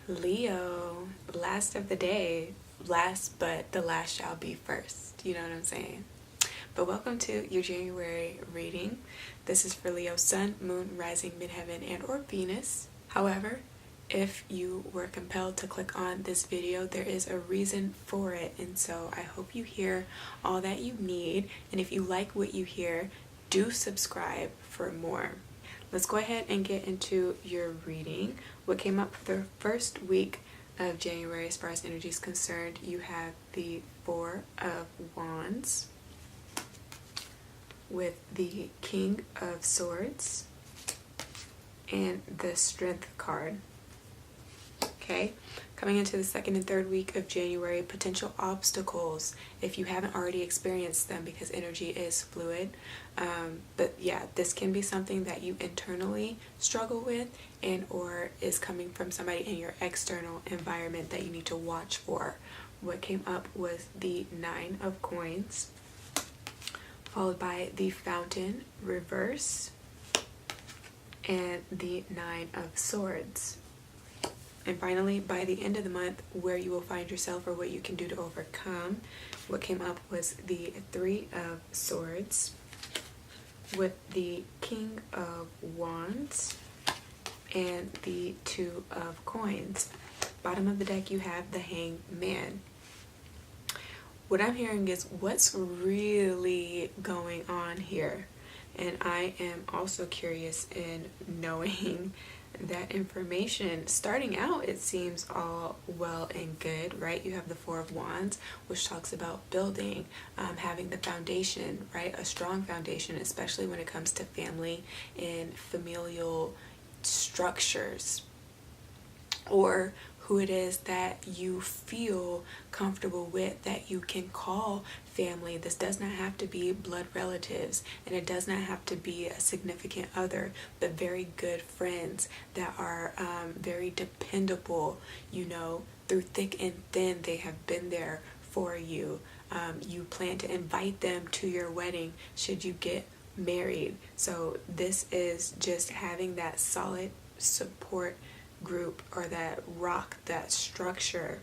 Leo, last of the day, last but the last shall be first. You know what I'm saying? But welcome to your January reading. This is for Leo, Sun, Moon, Rising, Midheaven, and or Venus. However, if you were compelled to click on this video, there is a reason for it. And so I hope you hear all that you need. And if you like what you hear, do subscribe for more. Let's go ahead and get into your reading. What came up for the first week of January as far as energy is concerned, you have the Four of Wands with the King of Swords and the Strength card. Okay, coming into the second and third week of January, potential obstacles if you haven't already experienced them, because energy is fluid. But yeah, this can be something that you internally struggle with and or is coming from somebody in your external environment that you need to watch for. What came up was the Nine of Coins, followed by the Fountain reverse and the Nine of Swords. And finally, by the end of the month, where you will find yourself or what you can do to overcome, what came up was the Three of Swords with the King of Wands and the Two of Coins. Bottom of the deck, you have the Hangman. What I'm hearing is what's really going on here. And I am also curious in knowing that information. Starting out, it seems all well and good, right? You have the Four of Wands, which talks about building, having the foundation, right? A strong foundation, especially when it comes to family and familial structures, or who it is that you feel comfortable with, that you can call family. This does not have to be blood relatives, and it does not have to be a significant other, but very good friends that are very dependable, you know, through thick and thin. They have been there for you. You plan to invite them to your wedding should you get married. So this is just having that solid support group, or that rock, that structure,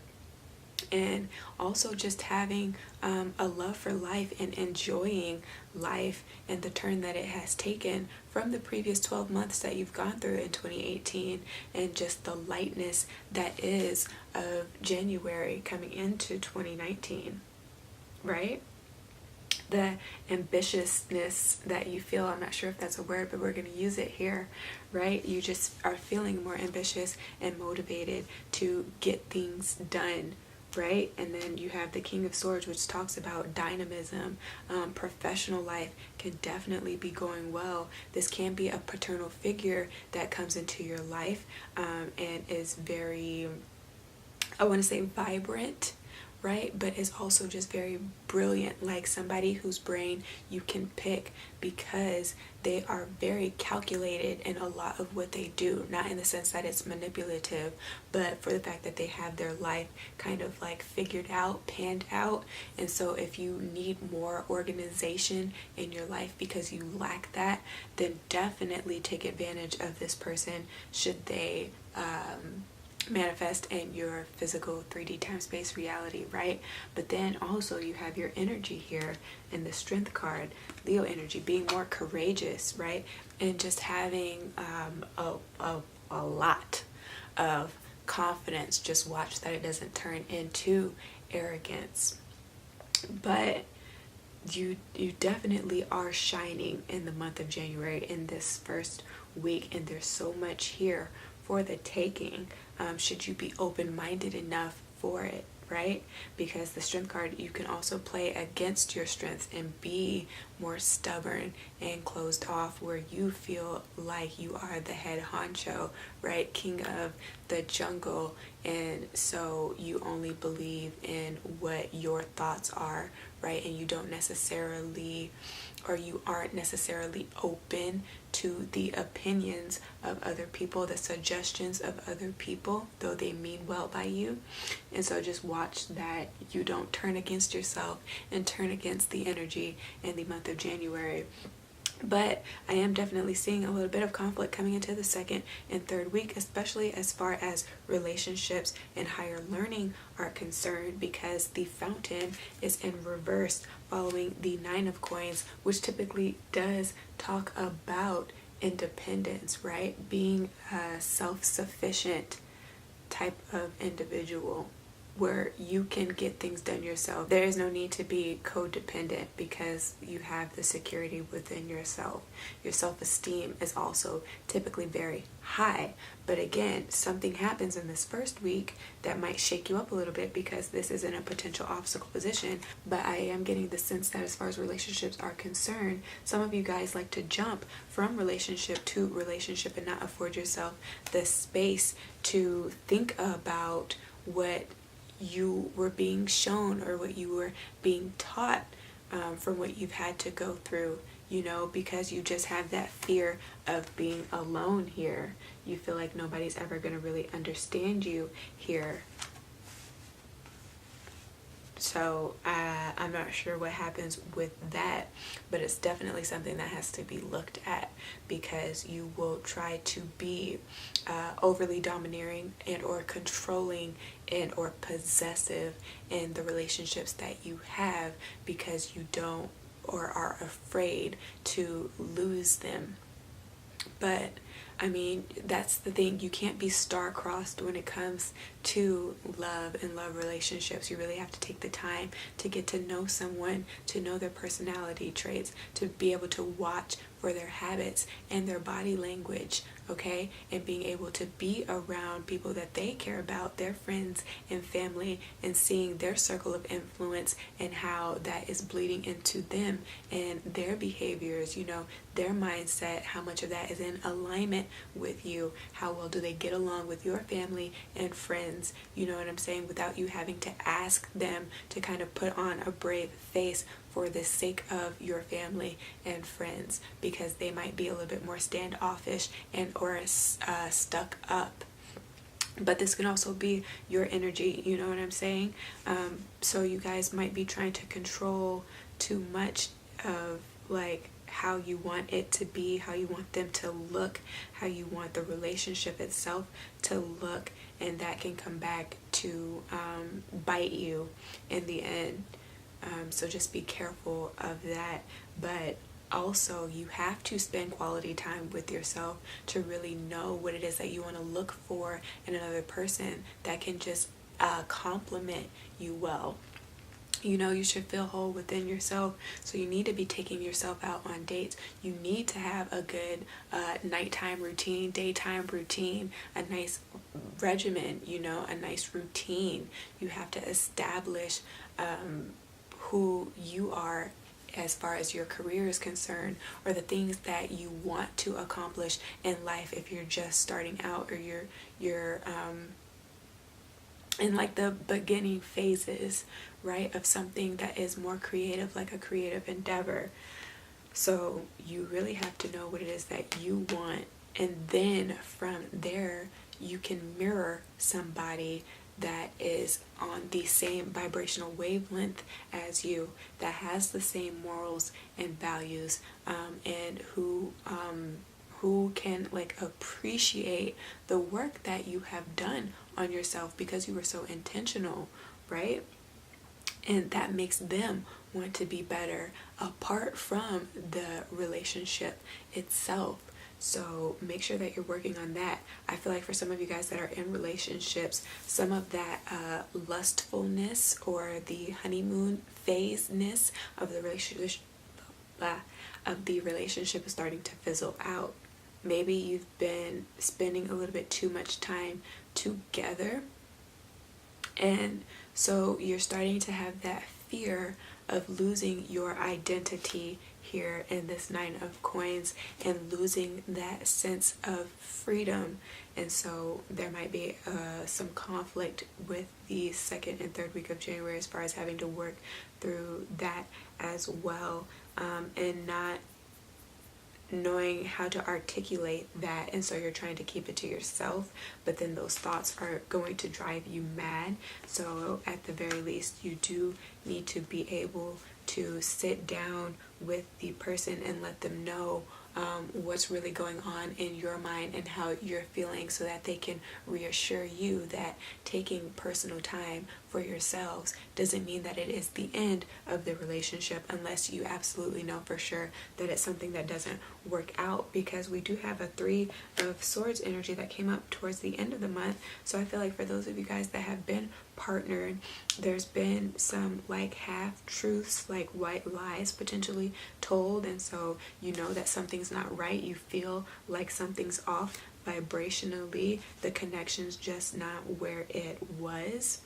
and also just having a love for life and enjoying life and the turn that it has taken from the previous 12 months that you've gone through in 2018, and just the lightness that is of January coming into 2019, right? The ambitiousness that you feel, I'm not sure if that's a word, but we're going to use it here, right? You just are feeling more ambitious and motivated to get things done, right? And then you have the King of Swords, which talks about dynamism. Professional life can definitely be going well. This can be a paternal figure that comes into your life and is very, I want to say, vibrant, right? But it's also just very brilliant, like somebody whose brain you can pick because they are very calculated in a lot of what they do. Not in the sense that it's manipulative, but for the fact that they have their life kind of like figured out, panned out. And so if you need more organization in your life because you lack that, then definitely take advantage of this person should they manifest in your physical 3D time space reality, right? But then also you have your energy here in the Strength card, Leo energy, being more courageous, right? And just having a lot of confidence. Just watch that it doesn't turn into arrogance. But you definitely are shining in the month of January, in this first week, and there's so much here for the taking. Should you be open-minded enough for it, right? Because the Strength card, you can also play against your strengths and be more stubborn and closed off, where you feel like you are the head honcho, right? King of the jungle, and so you only believe in what your thoughts are, right? And you don't necessarily, or you aren't necessarily open to the opinions of other people, the suggestions of other people, though they mean well by you. And so just watch that you don't turn against yourself and turn against the energy in the month of January. But I am definitely seeing a little bit of conflict coming into the second and third week, especially as far as relationships and higher learning are concerned, because the fountain is in reverse following the Nine of Coins, which typically does talk about independence, right? Being a self-sufficient type of individual where you can get things done yourself. There is no need to be codependent because you have the security within yourself. Your self-esteem is also typically very high. But again, something happens in this first week that might shake you up a little bit because this is in a potential obstacle position. But I am getting the sense that as far as relationships are concerned, some of you guys like to jump from relationship to relationship and not afford yourself the space to think about what you were being shown or what you were being taught from what you've had to go through, you know, because you just have that fear of being alone here. You feel like nobody's ever going to really understand you here. So I'm not sure what happens with that, but it's definitely something that has to be looked at, because you will try to be overly domineering and or controlling and or possessive in the relationships that you have, because you don't or are afraid to lose them. But I mean, that's the thing. You can't be star-crossed when it comes to love and love relationships. You really have to take the time to get to know someone, to know their personality traits, to be able to watch for their habits and their body language, okay? And being able to be around people that they care about, their friends and family, and seeing their circle of influence and how that is bleeding into them and their behaviors, you know, their mindset, how much of that is in alignment with you, how well do they get along with your family and friends, you know what I'm saying, without you having to ask them to kind of put on a brave face for the sake of your family and friends, because they might be a little bit more standoffish and or stuck up. But this can also be your energy, you know what I'm saying? So you guys might be trying to control too much of like how you want it to be, how you want them to look, how you want the relationship itself to look, and that can come back to bite you in the end. So just be careful of that. But also, you have to spend quality time with yourself to really know what it is that you want to look for in another person that can just compliment you well. You know, you should feel whole within yourself, so you need to be taking yourself out on dates. You need to have a good nighttime routine, daytime routine, a nice regimen, you know, a nice routine. You have to establish who you are as far as your career is concerned, or the things that you want to accomplish in life if you're just starting out, or you're in like the beginning phases, right, of something that is more creative, like a creative endeavor. So you really have to know what it is that you want, and then from there you can mirror somebody that is on the same vibrational wavelength as you, that has the same morals and values, and who can like appreciate the work that you have done on yourself because you were so intentional, right? And that makes them want to be better apart from the relationship itself. So make sure that you're working on that. I feel like for some of you guys that are in relationships, some of that lustfulness or the honeymoon phase-ness of the relationship is starting to fizzle out. Maybe you've been spending a little bit too much time together, and so you're starting to have that fear of losing your identity here in this Nine of Coins and losing that sense of freedom. And so there might be some conflict with the second and third week of January as far as having to work through that as well, and not knowing how to articulate that, and so you're trying to keep it to yourself, but then those thoughts are going to drive you mad. So at the very least, you do need to be able to sit down with the person and let them know what's really going on in your mind and how you're feeling, so that they can reassure you that taking personal time for yourselves doesn't mean that it is the end of the relationship, unless you absolutely know for sure that it's something that doesn't work out, because we do have a 3 of Swords energy that came up towards the end of the month. So I feel like for those of you guys that have been partnered, there's been some like half truths, like white lies potentially told, and so you know that something's not right. You feel like something's off vibrationally. The connection's just not where it was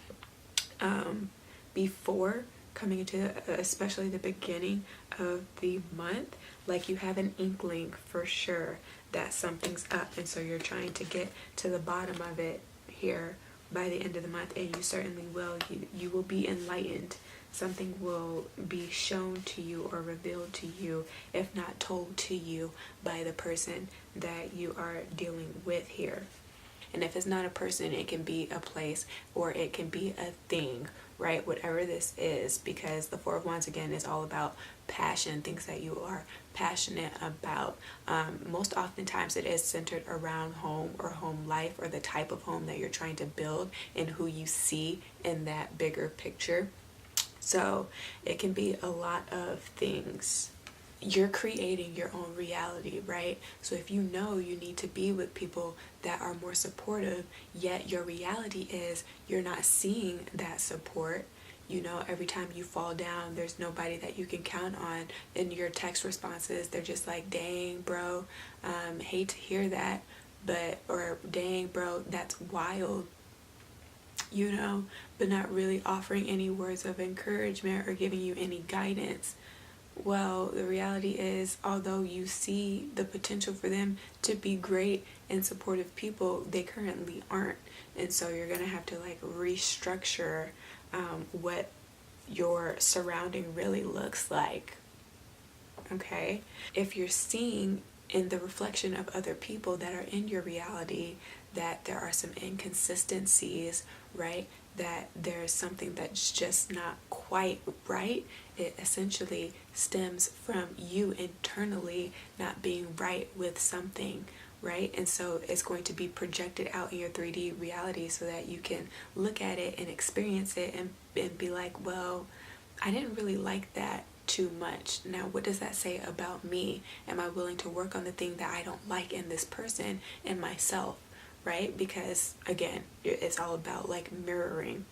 before coming into especially the beginning of the month. Like you have an inkling for sure that something's up, and so you're trying to get to the bottom of it here by the end of the month, and you certainly will. You will be enlightened. Something will be shown to you or revealed to you, if not told to you, by the person that you are dealing with here. And if it's not a person, it can be a place or it can be a thing, right? Whatever this is, because the 4 of Wands again is all about passion, things that you are passionate about. Most oftentimes it is centered around home or home life, or the type of home that you're trying to build and who you see in that bigger picture. So it can be a lot of things. You're creating your own reality, right? So if you know you need to be with people that are more supportive, yet your reality is you're not seeing that support. You know, every time you fall down, there's nobody that you can count on. In your text responses, they're just like, dang, bro, hate to hear that, but, or dang, bro, that's wild, you know, but not really offering any words of encouragement or giving you any guidance. Well, the reality is, although you see the potential for them to be great and supportive people, they currently aren't. And so you're going to have to like restructure what your surrounding really looks like. Okay? If you're seeing in the reflection of other people that are in your reality that there are some inconsistencies, right? That there's something that's just not quite right, it essentially stems from you internally not being right with something, right? And so it's going to be projected out in your 3D reality so that you can look at it and experience it and be like, well, I didn't really like that too much. Now, what does that say about me? Am I willing to work on the thing that I don't like in this person and myself? Right? Because again, it's all about like mirroring.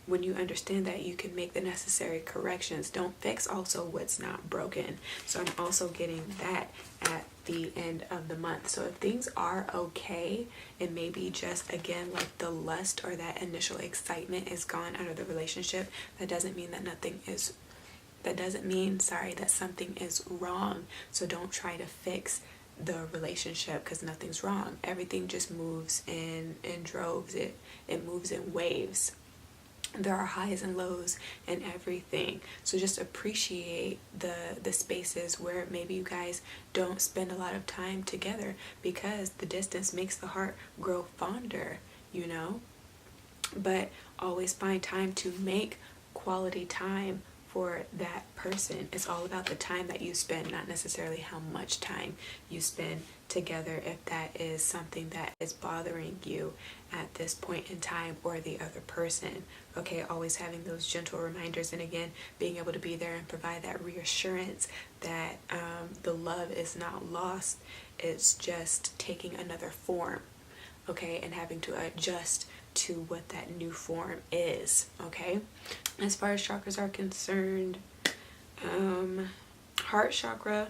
When you understand that, you can make the necessary corrections. Don't fix also what's not broken. So I'm also getting that at the end of the month. So if things are okay, and maybe just again like the lust or that initial excitement is gone out of the relationship, that doesn't mean that that something is wrong. So don't try to fix the relationship, because nothing's wrong. Everything just moves in droves. It moves in waves. There are highs and lows and everything. So just appreciate the spaces where maybe you guys don't spend a lot of time together, because the distance makes the heart grow fonder, you know. But always find time to make quality time for that person. It's all about the time that you spend, not necessarily how much time you spend together, if that is something that is bothering you at this point in time, or the other person. Okay, always having those gentle reminders, and again, being able to be there and provide that reassurance that the love is not lost. It's just taking another form, okay, and having to adjust to what that new form is. Okay, as far as chakras are concerned, heart chakra,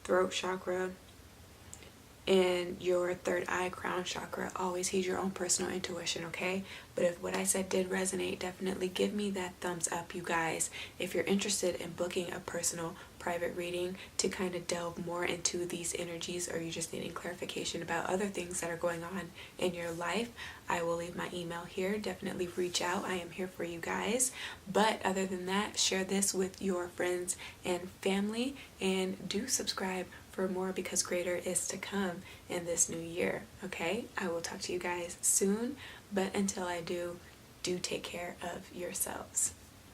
throat chakra, and your third eye, crown chakra, always heed your own personal intuition, okay? But if what I said did resonate, definitely give me that thumbs up, you guys. If you're interested in booking a personal private reading to kind of delve more into these energies, or you're just needing clarification about other things that are going on in your life, I will leave my email here. Definitely reach out. I am here for you guys. But other than that, share this with your friends and family, and do subscribe for more, because greater is to come in this new year. Okay, I will talk to you guys soon, but until I do take care of yourselves.